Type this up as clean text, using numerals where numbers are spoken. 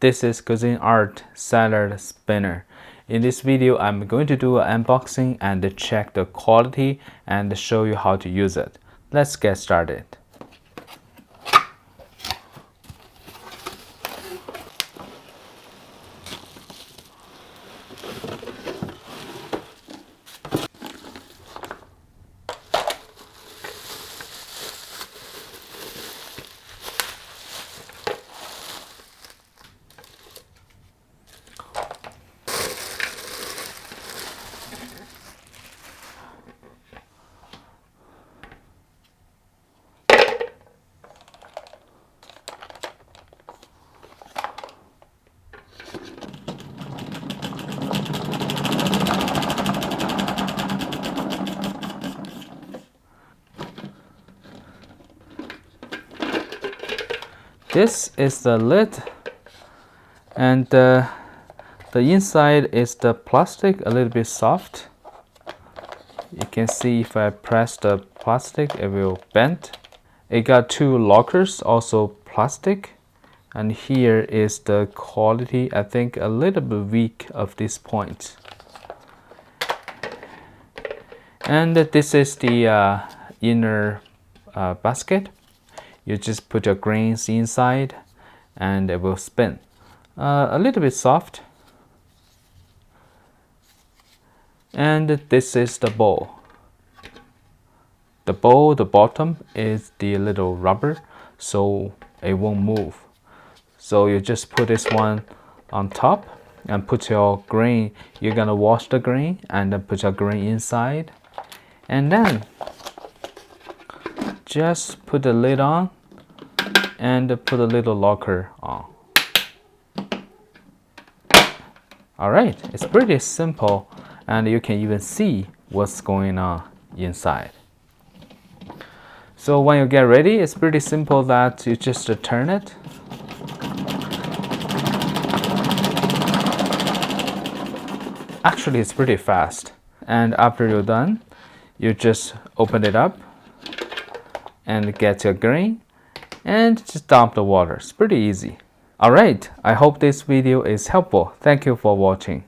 This is Cuisinart salad spinner. In this video, I'm going to do an unboxing and check the quality and show you how to use it. Let's get started. This is the lid, and the inside is the plastic, a little bit soft. You can see if I press the plastic, it will bend. It got two lockers, also plastic. And here is the quality, I think a little bit weak of this point. And this is the inner basket. You just put your grains inside and it will spin. A little bit soft. And this is the bowl. The bowl, the bottom is the little rubber, so it won't move. So you just put this one on top and put your grain. You're gonna wash the grain and then put your grain inside. And then just put the lid on and put a little locker on. Alright, it's pretty simple and you can even see what's going on inside. So when you get ready, it's pretty simple that you just turn it. Actually, it's pretty fast. And after you're done, you just open it up and get your grain and just dump the water. It's pretty easy. Alright, I hope this video is helpful. Thank you for watching.